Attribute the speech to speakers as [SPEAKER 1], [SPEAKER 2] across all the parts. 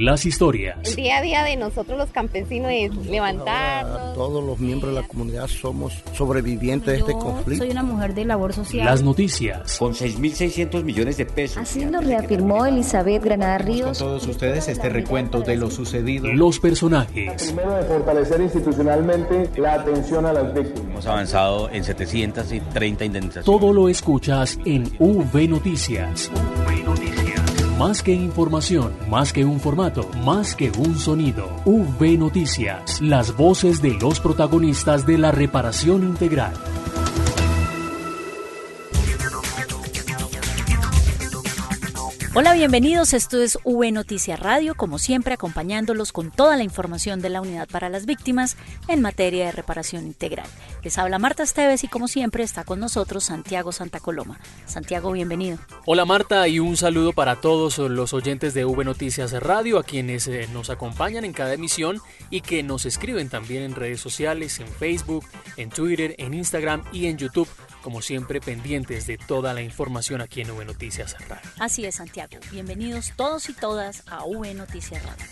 [SPEAKER 1] las historias.
[SPEAKER 2] El día a día de nosotros los campesinos es levantarnos.
[SPEAKER 3] Todos los miembros de la comunidad somos sobrevivientes de este conflicto.
[SPEAKER 4] Soy una mujer de labor social.
[SPEAKER 1] Las noticias.
[SPEAKER 5] Con 6.600 millones de pesos.
[SPEAKER 6] Así lo reafirmó Elizabeth Granada Ríos.
[SPEAKER 7] Con todos ustedes este recuento de lo sucedido.
[SPEAKER 1] Los personajes.
[SPEAKER 8] Primero, de fortalecer institucionalmente la atención a las víctimas.
[SPEAKER 5] Hemos avanzado en 730 indemnizaciones.
[SPEAKER 1] Todo lo escuchas en V Noticias. Más que información, más que un formato, más que un sonido. V Noticias, las voces de los protagonistas de la reparación integral.
[SPEAKER 9] Hola, bienvenidos. Esto es V Noticias Radio, como siempre acompañándolos con toda la información de la Unidad para las Víctimas en materia de reparación integral. Les habla Marta Esteves y como siempre está con nosotros Santiago Santa Coloma. Santiago, bienvenido.
[SPEAKER 10] Hola Marta, y un saludo para todos los oyentes de V Noticias Radio, a quienes nos acompañan en cada emisión y que nos escriben también en redes sociales, en Facebook, en Twitter, en Instagram y en YouTube. Como siempre, pendientes de toda la información aquí en V Noticias Radio.
[SPEAKER 9] Así es, Santiago. Bienvenidos todos y todas a V Noticias Radio.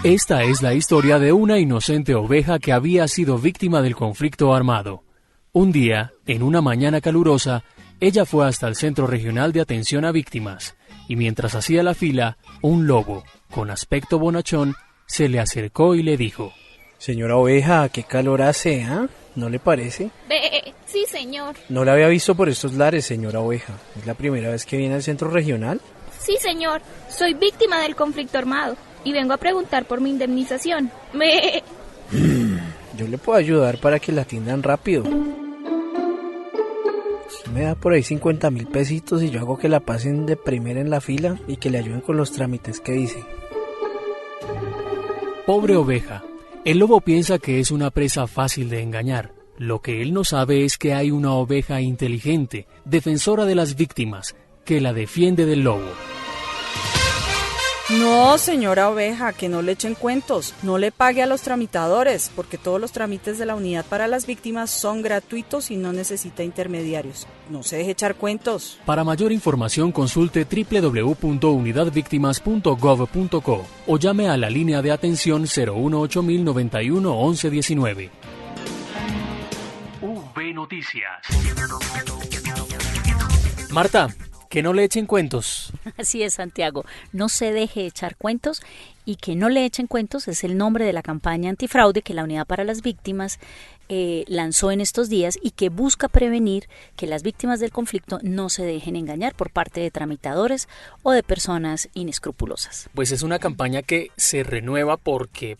[SPEAKER 1] Esta es la historia de una inocente oveja que había sido víctima del conflicto armado. Un día, en una mañana calurosa, ella fue hasta el Centro Regional de Atención a Víctimas, y mientras hacía la fila, un lobo, con aspecto bonachón, se le acercó y le dijo:
[SPEAKER 11] Señora oveja, qué calor hace, ¿ah? ¿No le parece?
[SPEAKER 12] Sí, señor.
[SPEAKER 11] No la había visto por estos lares, señora oveja. ¿Es la primera vez que viene al Centro Regional?
[SPEAKER 12] Sí, señor. Soy víctima del conflicto armado y vengo a preguntar por mi indemnización.
[SPEAKER 11] Yo le puedo ayudar para que la atiendan rápido. Me da por ahí 50,000 pesitos y yo hago que la pasen de primera en la fila y que le ayuden con los trámites que dice.
[SPEAKER 1] Pobre oveja. El lobo piensa que es una presa fácil de engañar. Lo que él no sabe es que hay una oveja inteligente, defensora de las víctimas, que la defiende del lobo.
[SPEAKER 13] No, señora oveja, que no le echen cuentos. No le pague a los tramitadores, porque todos los trámites de la Unidad para las Víctimas son gratuitos y no necesita intermediarios. No se deje echar cuentos.
[SPEAKER 1] Para mayor información consulte www.unidadvictimas.gov.co o llame a la línea de atención 018 91 11 19. V Noticias.
[SPEAKER 10] Marta, que no le echen cuentos.
[SPEAKER 9] Así es, Santiago. No se deje echar cuentos, y que no le echen cuentos es el nombre de la campaña antifraude que la Unidad para las Víctimas lanzó en estos días y que busca prevenir que las víctimas del conflicto no se dejen engañar por parte de tramitadores o de personas inescrupulosas.
[SPEAKER 10] Pues es una campaña que se renueva porque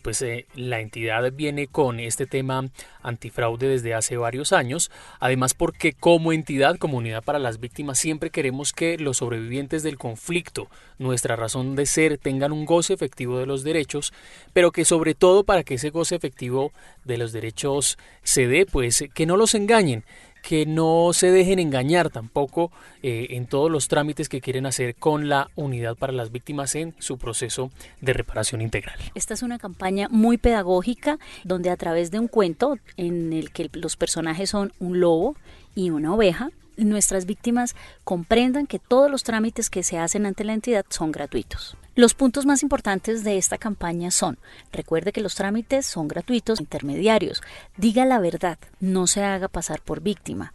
[SPEAKER 10] la entidad viene con este tema antifraude desde hace varios años, además porque como entidad, como Unidad para las Víctimas, siempre queremos que los sobrevivientes del conflicto, nuestra razón de ser, tengan un goce efectivo de los derechos, pero que sobre todo para que ese goce efectivo de los derechos se dé, pues que no los engañen, que no se dejen engañar tampoco en todos los trámites que quieren hacer con la Unidad para las Víctimas en su proceso de reparación integral.
[SPEAKER 9] Esta es una campaña muy pedagógica donde a través de un cuento en el que los personajes son un lobo y una oveja, nuestras víctimas comprendan que todos los trámites que se hacen ante la entidad son gratuitos. Los puntos más importantes de esta campaña son: recuerde que los trámites son gratuitos, intermediarios, diga la verdad, no se haga pasar por víctima,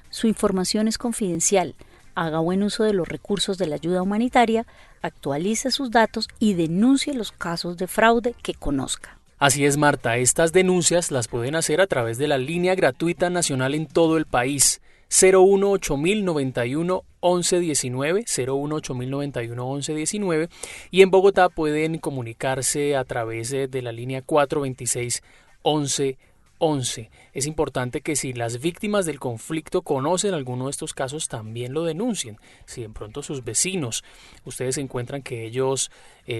[SPEAKER 9] su información es confidencial, haga buen uso de los recursos de la ayuda humanitaria, actualice sus datos y denuncie los casos de fraude que conozca.
[SPEAKER 10] Así es, Marta, estas denuncias las pueden hacer a través de la línea gratuita nacional en todo el país, 018 091 1119, 018 091 1119, y en Bogotá pueden comunicarse a través de la línea 426 1111. Es importante que si las víctimas del conflicto conocen alguno de estos casos, también lo denuncien. Si de pronto sus vecinos, ustedes encuentran que ellos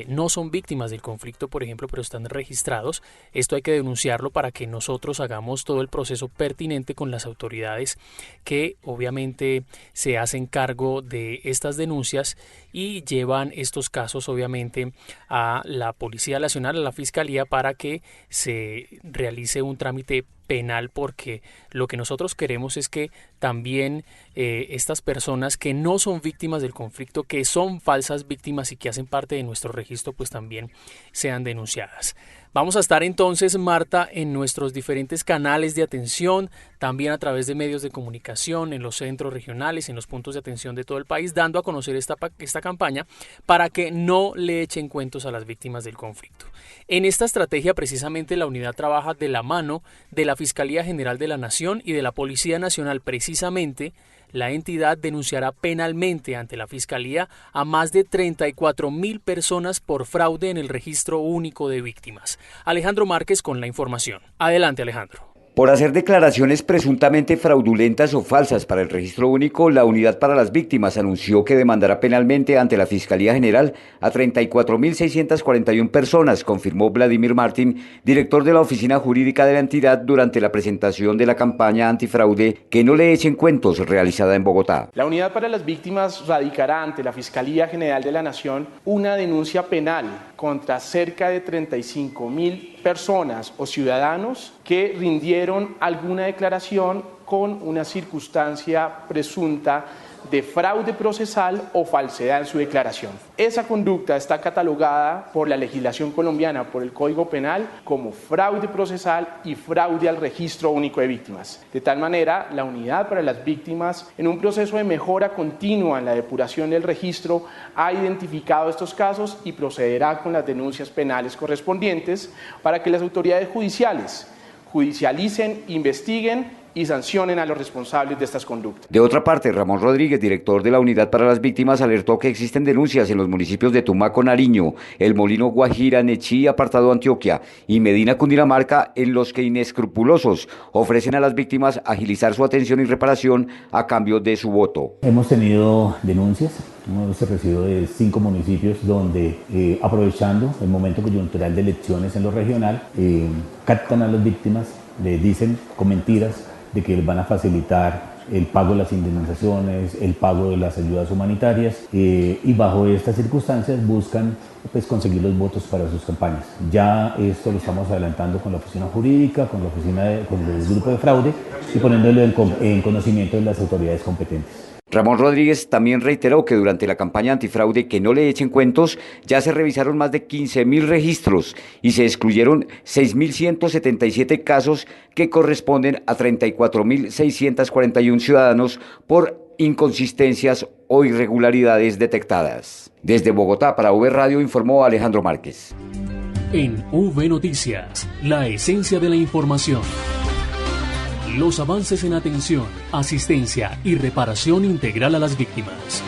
[SPEAKER 10] no son víctimas del conflicto, por ejemplo, pero están registrados, esto hay que denunciarlo para que nosotros hagamos todo el proceso pertinente con las autoridades que obviamente se hacen cargo de estas denuncias y llevan estos casos obviamente a la Policía Nacional, a la Fiscalía, para que se realice un trámite penal, porque lo que nosotros queremos es que también estas personas que no son víctimas del conflicto, que son falsas víctimas y que hacen parte de nuestro registro, pues también sean denunciadas. Vamos a estar entonces, Marta, en nuestros diferentes canales de atención, también a través de medios de comunicación, en los centros regionales, en los puntos de atención de todo el país, dando a conocer esta campaña para que no le echen cuentos a las víctimas del conflicto. En esta estrategia, precisamente, la unidad trabaja de la mano de la Fiscalía General de la Nación y de la Policía Nacional. Precisamente, la entidad denunciará penalmente ante la Fiscalía a más de 34.000 personas por fraude en el Registro Único de Víctimas. Alejandro Márquez con la información. Adelante, Alejandro.
[SPEAKER 4] Por hacer declaraciones presuntamente fraudulentas o falsas para el Registro Único, la Unidad para las Víctimas anunció que demandará penalmente ante la Fiscalía General a 34.641 personas, confirmó Vladimir Martín, director de la Oficina Jurídica de la entidad, durante la presentación de la campaña antifraude Que no le echen cuentos, realizada en Bogotá.
[SPEAKER 8] La Unidad para las Víctimas radicará ante la Fiscalía General de la Nación una denuncia penal contra cerca de 35.000 personas o ciudadanos que rindieron alguna declaración con una circunstancia presunta de fraude procesal o falsedad en su declaración. Esa conducta está catalogada por la legislación colombiana, por el Código Penal, como fraude procesal y fraude al Registro Único de Víctimas. De tal manera, la Unidad para las Víctimas, en un proceso de mejora continua en la depuración del registro, ha identificado estos casos y procederá con las denuncias penales correspondientes para que las autoridades judiciales judicialicen, investiguen y sancionen a los responsables de estas conductas.
[SPEAKER 4] De otra parte, Ramón Rodríguez, director de la Unidad para las Víctimas, alertó que existen denuncias en los municipios de Tumaco, Nariño, El Molino, Guajira, Nechí, Apartado, Antioquia y Medina, Cundinamarca, en los que inescrupulosos ofrecen a las víctimas agilizar su atención y reparación a cambio de su voto.
[SPEAKER 14] Hemos tenido denuncias, hemos recibido de 5 municipios donde, aprovechando el momento coyuntural de elecciones en lo regional, captan a las víctimas, les dicen con mentiras de que les van a facilitar el pago de las indemnizaciones, el pago de las ayudas humanitarias y bajo estas circunstancias buscan conseguir los votos para sus campañas. Ya esto lo estamos adelantando con la oficina jurídica, con el grupo de fraude y poniéndolo en conocimiento de las autoridades competentes.
[SPEAKER 4] Ramón Rodríguez también reiteró que durante la campaña antifraude Que no le echen cuentos ya se revisaron más de 15.000 registros y se excluyeron 6.177 casos que corresponden a 34.641 ciudadanos por inconsistencias o irregularidades detectadas. Desde Bogotá para V Radio informó Alejandro Márquez.
[SPEAKER 1] En V Noticias, la esencia de la información. Los avances en atención, asistencia y reparación integral a las víctimas.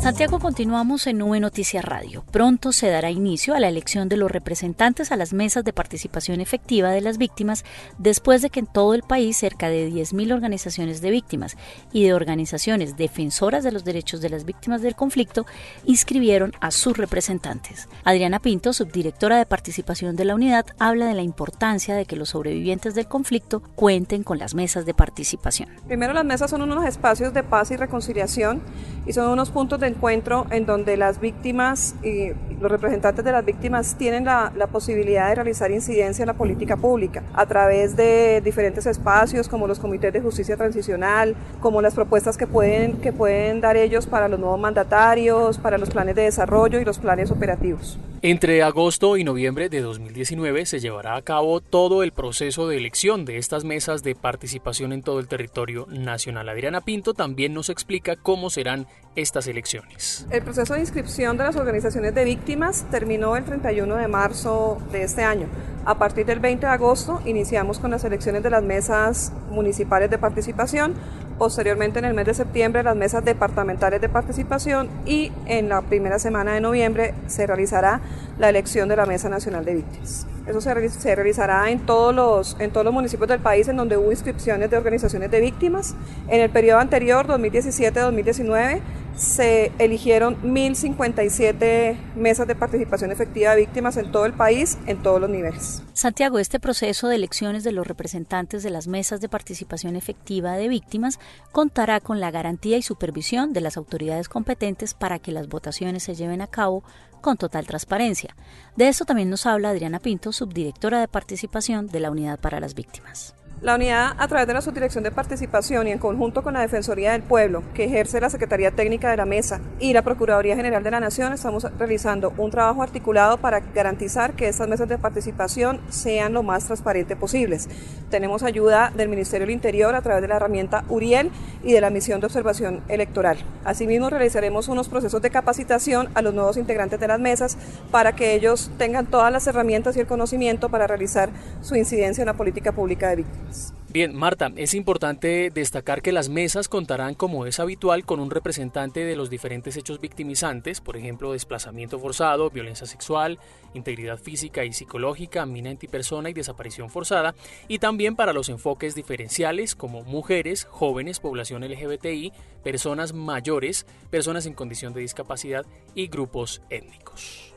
[SPEAKER 9] Santiago, continuamos en Nube Noticias Radio. Pronto se dará inicio a la elección de los representantes a las mesas de participación efectiva de las víctimas, después de que en todo el país cerca de 10.000 organizaciones de víctimas y de organizaciones defensoras de los derechos de las víctimas del conflicto inscribieron a sus representantes. Adriana Pinto, subdirectora de participación de la unidad, habla de la importancia de que los sobrevivientes del conflicto cuenten con las mesas de participación.
[SPEAKER 15] Primero, las mesas son unos espacios de paz y reconciliación y son unos puntos de encuentro en donde las víctimas y los representantes de las víctimas tienen la posibilidad de realizar incidencia en la política pública a través de diferentes espacios como los comités de justicia transicional, como las propuestas que pueden dar ellos para los nuevos mandatarios, para los planes de desarrollo y los planes operativos.
[SPEAKER 10] Entre agosto y noviembre de 2019 se llevará a cabo todo el proceso de elección de estas mesas de participación en todo el territorio nacional. Adriana Pinto también nos explica cómo serán estas elecciones.
[SPEAKER 15] El proceso de inscripción de las organizaciones de víctimas terminó el 31 de marzo de este año. A partir del 20 de agosto iniciamos con las elecciones de las mesas municipales de participación, posteriormente en el mes de septiembre las mesas departamentales de participación y en la primera semana de noviembre se realizará la elección de la Mesa Nacional de Víctimas. Eso se realizará en todos los municipios del país en donde hubo inscripciones de organizaciones de víctimas. En el periodo anterior, 2017-2019, se eligieron 1.057 mesas de participación efectiva de víctimas en todo el país, en todos los niveles.
[SPEAKER 9] Santiago, este proceso de elecciones de los representantes de las mesas de participación efectiva de víctimas contará con la garantía y supervisión de las autoridades competentes para que las votaciones se lleven a cabo con total transparencia. De esto también nos habla Adriana Pinto, subdirectora de participación de la Unidad para las Víctimas.
[SPEAKER 15] La unidad, a través de la Subdirección de Participación y en conjunto con la Defensoría del Pueblo, que ejerce la Secretaría Técnica de la Mesa y la Procuraduría General de la Nación, estamos realizando un trabajo articulado para garantizar que estas mesas de participación sean lo más transparentes posibles. Tenemos ayuda del Ministerio del Interior a través de la herramienta Uriel y de la Misión de Observación Electoral. Asimismo, realizaremos unos procesos de capacitación a los nuevos integrantes de las mesas para que ellos tengan todas las herramientas y el conocimiento para realizar su incidencia en la política pública de víctimas.
[SPEAKER 1] Bien, Marta, es importante destacar que las mesas contarán, como es habitual, con un representante de los diferentes hechos victimizantes, por ejemplo, desplazamiento forzado, violencia sexual, integridad física y psicológica, mina antipersona y desaparición forzada, y también para los enfoques diferenciales como mujeres, jóvenes, población LGBTI, personas mayores, personas en condición de discapacidad y grupos étnicos.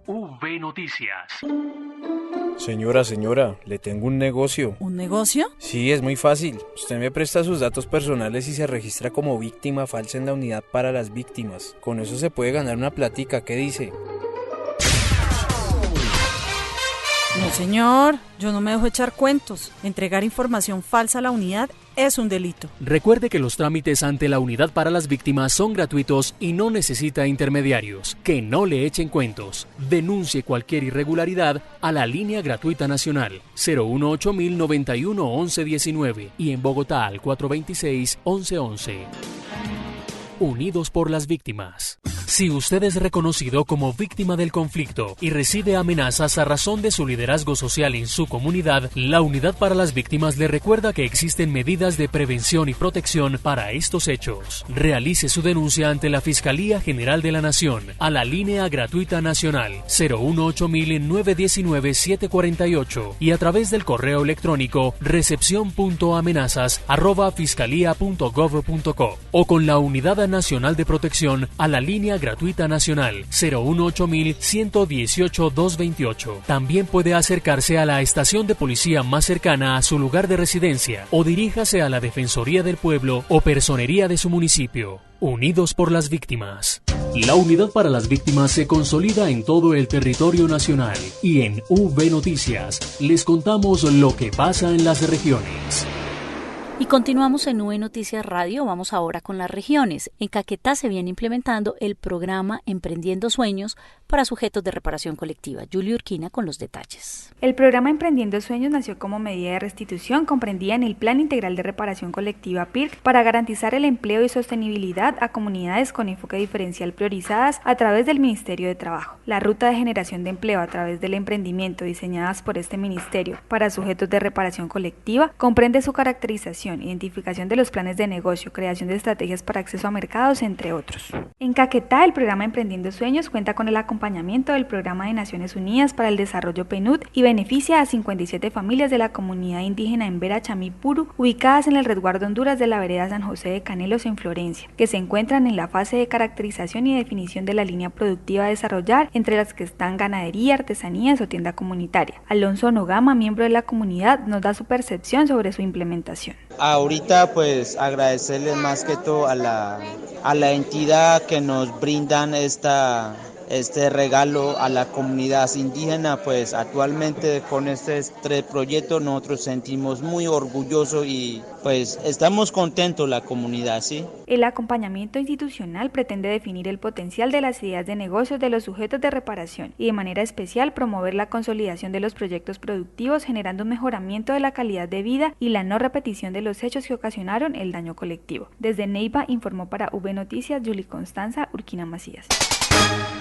[SPEAKER 10] V Noticias.
[SPEAKER 16] Señora, le tengo un negocio.
[SPEAKER 13] ¿Un negocio?
[SPEAKER 16] Sí, es muy fácil. Usted me presta sus datos personales y se registra como víctima falsa en la Unidad para las Víctimas. Con eso se puede ganar una platica, ¿qué dice?
[SPEAKER 13] No, señor, yo no me dejo echar cuentos. Entregar información falsa a la unidad es un delito.
[SPEAKER 1] Recuerde que los trámites ante la Unidad para las Víctimas son gratuitos y no necesita intermediarios. Que no le echen cuentos. Denuncie cualquier irregularidad a la línea gratuita nacional 018-091-1119 y en Bogotá al 426-1111. Unidos por las Víctimas. Si usted es reconocido como víctima del conflicto y recibe amenazas a razón de su liderazgo social en su comunidad, la Unidad para las Víctimas le recuerda que existen medidas de prevención y protección para estos hechos. Realice su denuncia ante la Fiscalía General de la Nación a la línea gratuita nacional 018-919-748 y a través del correo electrónico recepcion.amenazas@fiscalia.gov.co o con la Unidad Nacional de Protección a la línea gratuita nacional 018-118-228. También puede acercarse a la estación de policía más cercana a su lugar de residencia o diríjase a la Defensoría del Pueblo o Personería de su municipio. Unidos por las Víctimas. La Unidad para las Víctimas se consolida en todo el territorio nacional y en V Noticias les contamos lo que pasa en las regiones.
[SPEAKER 9] Y continuamos en V Noticias Radio, vamos ahora con las regiones. En Caquetá se viene implementando el programa Emprendiendo Sueños para sujetos de reparación colectiva. Julia Urquina con los detalles.
[SPEAKER 17] El programa Emprendiendo Sueños nació como medida de restitución comprendida en el Plan Integral de Reparación Colectiva PIRC para garantizar el empleo y sostenibilidad a comunidades con enfoque diferencial priorizadas a través del Ministerio de Trabajo. La ruta de generación de empleo a través del emprendimiento diseñadas por este ministerio para sujetos de reparación colectiva comprende su caracterización, identificación de los planes de negocio, creación de estrategias para acceso a mercados, entre otros. En Caquetá, el programa Emprendiendo Sueños cuenta con el acompañamiento del Programa de Naciones Unidas para el Desarrollo PNUD y beneficia a 57 familias de la comunidad indígena en Vera Chamipuru, ubicadas en el resguardo Honduras de la vereda San José de Canelos en Florencia, que se encuentran en la fase de caracterización y definición de la línea productiva a desarrollar, entre las que están ganadería, artesanías o tienda comunitaria. Alonso Nogama, miembro de la comunidad, nos da su percepción sobre su implementación.
[SPEAKER 18] Ahorita pues agradecerle más que todo a la entidad que nos brindan este regalo a la comunidad indígena. Pues actualmente con este proyecto nosotros sentimos muy orgullosos y pues estamos contentos la comunidad, ¿sí?
[SPEAKER 17] El acompañamiento institucional pretende definir el potencial de las ideas de negocios de los sujetos de reparación y de manera especial promover la consolidación de los proyectos productivos, generando un mejoramiento de la calidad de vida y la no repetición de los hechos que ocasionaron el daño colectivo. Desde Neiva informó para V Noticias Julie Constanza Urquina Macías.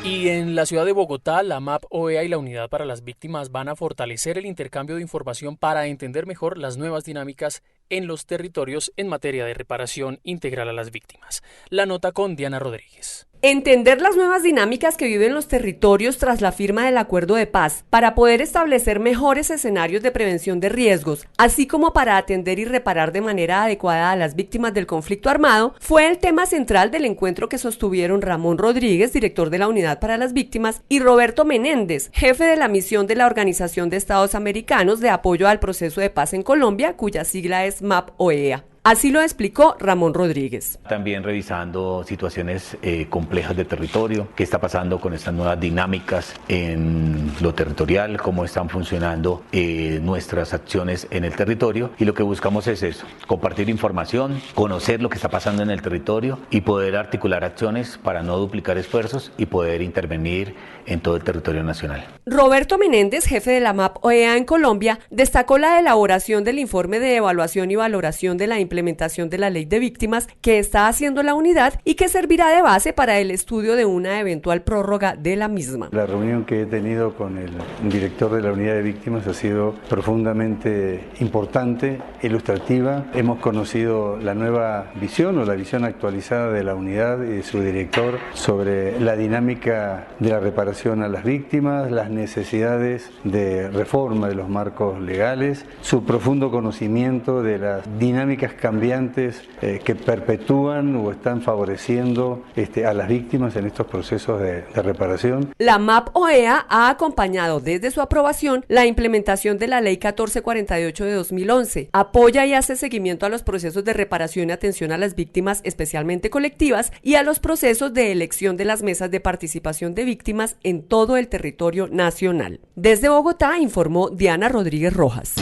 [SPEAKER 1] Y en la ciudad de Bogotá, la MAP OEA y la Unidad para las Víctimas van a fortalecer el intercambio de información para entender mejor las nuevas dinámicas en los territorios en materia de reparación integral a las víctimas. La nota con Diana Rodríguez.
[SPEAKER 19] Entender las nuevas dinámicas que viven los territorios tras la firma del acuerdo de paz para poder establecer mejores escenarios de prevención de riesgos, así como para atender y reparar de manera adecuada a las víctimas del conflicto armado, fue el tema central del encuentro que sostuvieron Ramón Rodríguez, director de la Unidad para las Víctimas, y Roberto Menéndez, jefe de la misión de la Organización de Estados Americanos de Apoyo al Proceso de Paz en Colombia, cuya sigla es MAP OEA. Así lo explicó Ramón Rodríguez.
[SPEAKER 14] También revisando situaciones complejas de territorio, qué está pasando con estas nuevas dinámicas en lo territorial, cómo están funcionando nuestras acciones en el territorio, y lo que buscamos es eso, compartir información, conocer lo que está pasando en el territorio y poder articular acciones para no duplicar esfuerzos y poder intervenir en todo el territorio nacional.
[SPEAKER 19] Roberto Menéndez, jefe de la MAP OEA en Colombia, destacó la elaboración del informe de evaluación y valoración de la implementación de la Ley de Víctimas que está haciendo la unidad y que servirá de base para el estudio de una eventual prórroga de la misma.
[SPEAKER 20] La reunión que he tenido con el director de la Unidad de Víctimas ha sido profundamente importante, ilustrativa. Hemos conocido la nueva visión o la visión actualizada de la unidad y de su director sobre la dinámica de la reparación a las víctimas, las necesidades de reforma de los marcos legales, su profundo conocimiento de las dinámicas cambiantes que perpetúan o están favoreciendo a las víctimas en estos procesos de reparación.
[SPEAKER 19] La MAP OEA ha acompañado desde su aprobación la implementación de la Ley 1448 de 2011, apoya y hace seguimiento a los procesos de reparación y atención a las víctimas, especialmente colectivas, y a los procesos de elección de las mesas de participación de víctimas en todo el territorio nacional. Desde Bogotá informó Diana Rodríguez Rojas.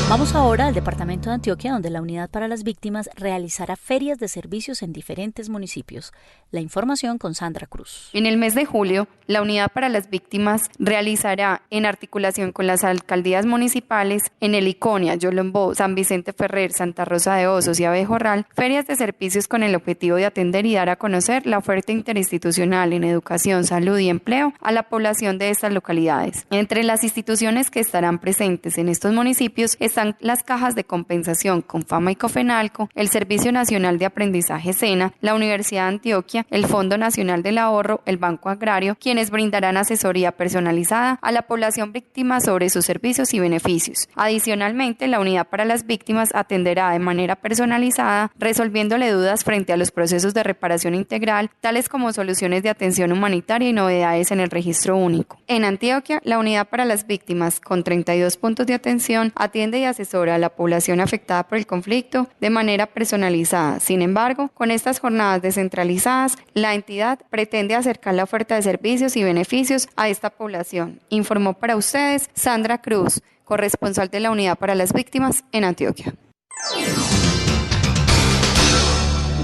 [SPEAKER 9] Vamos ahora al departamento de Antioquia, donde la Unidad para las Víctimas realizará ferias de servicios en diferentes municipios. La información con Sandra Cruz.
[SPEAKER 21] En el mes de julio, la Unidad para las Víctimas realizará, en articulación con las alcaldías municipales, en El Iconia, Yolombó, San Vicente Ferrer, Santa Rosa de Osos y Abejorral, ferias de servicios con el objetivo de atender y dar a conocer la oferta interinstitucional en educación, salud y empleo a la población de estas localidades. Entre las instituciones que estarán presentes en estos municipios están las cajas de compensación Confama y Cofenalco, el Servicio Nacional de Aprendizaje SENA, la Universidad de Antioquia, el Fondo Nacional del Ahorro, el Banco Agrario, quienes brindarán asesoría personalizada a la población víctima sobre sus servicios y beneficios. Adicionalmente, la Unidad para las Víctimas atenderá de manera personalizada, resolviéndole dudas frente a los procesos de reparación integral, tales como soluciones de atención humanitaria y novedades en el registro único. En Antioquia, la Unidad para las Víctimas, con 32 puntos de atención, atiende y asesora a la población afectada por el conflicto de manera personalizada. Sin embargo, con estas jornadas descentralizadas, la entidad pretende acercar la oferta de servicios y beneficios a esta población. Informó para ustedes Sandra Cruz, corresponsal de la Unidad para las Víctimas en Antioquia.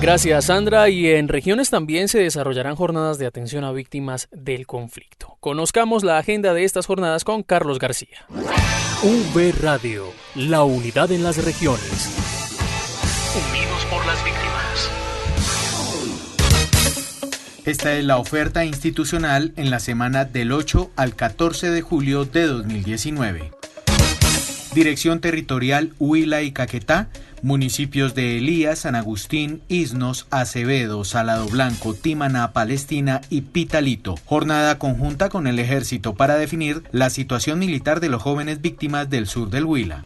[SPEAKER 10] Gracias, Sandra. Y en regiones también se desarrollarán jornadas de atención a víctimas del conflicto. Conozcamos la agenda de estas jornadas con Carlos García.
[SPEAKER 1] V Radio, la unidad en las regiones.
[SPEAKER 10] Unidos por las víctimas.
[SPEAKER 7] Esta es la oferta institucional en la semana del 8 al 14 de julio de 2019. Dirección Territorial Huila y Caquetá, municipios de Elías, San Agustín, Isnos, Acevedo, Salado Blanco, Timaná, Palestina y Pitalito. Jornada conjunta con el Ejército para definir la situación militar de los jóvenes víctimas del sur del Huila.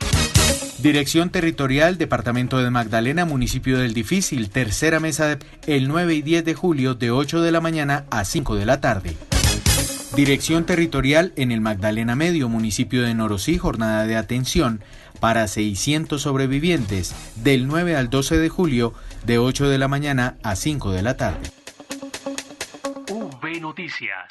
[SPEAKER 7] Dirección Territorial, Departamento de Magdalena, municipio del Difícil, tercera mesa el 9 y 10 de julio de 8 de la mañana a 5 de la tarde. Dirección Territorial en el Magdalena Medio, municipio de Norosí, jornada de atención para 600 sobrevivientes del 9 al 12 de julio de 8 de la mañana a 5 de la tarde.
[SPEAKER 1] V Noticias.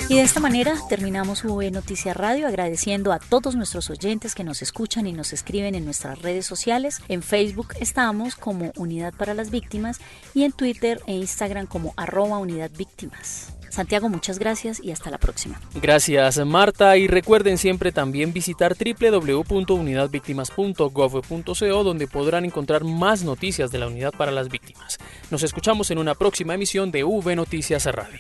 [SPEAKER 9] Y de esta manera terminamos V Noticias Radio, agradeciendo a todos nuestros oyentes que nos escuchan y nos escriben en nuestras redes sociales. En Facebook estamos como Unidad para las Víctimas y en Twitter e Instagram como @UnidadVíctimas. Santiago, muchas gracias y hasta la próxima.
[SPEAKER 10] Gracias, Marta, y recuerden siempre también visitar www.unidadvictimas.gov.co, donde podrán encontrar más noticias de la Unidad para las Víctimas. Nos escuchamos en una próxima emisión de V Noticias Radio.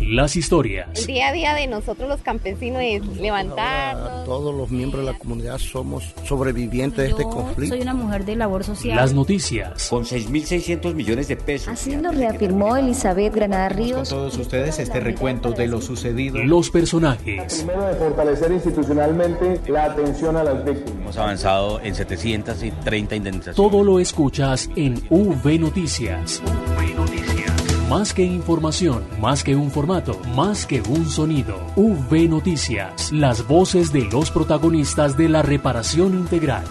[SPEAKER 1] Las historias.
[SPEAKER 2] El día a día de nosotros los campesinos es levantarnos.
[SPEAKER 3] Todos los miembros de la comunidad somos sobrevivientes de este conflicto.
[SPEAKER 6] Soy una mujer de labor social.
[SPEAKER 1] Las noticias.
[SPEAKER 4] Con 6.600 millones de pesos.
[SPEAKER 6] Así lo reafirmó Elizabeth Granada Ríos.
[SPEAKER 7] Con todos ustedes este recuento de lo sucedido.
[SPEAKER 1] Los personajes.
[SPEAKER 8] Primero, de fortalecer institucionalmente la atención a las víctimas.
[SPEAKER 5] Hemos avanzado en 730 indemnizaciones.
[SPEAKER 1] Todo lo escuchas en V Noticias.
[SPEAKER 10] V Noticias.
[SPEAKER 1] Más que información, más que un formato, más que un sonido. V Noticias, las voces de los protagonistas de la reparación integral.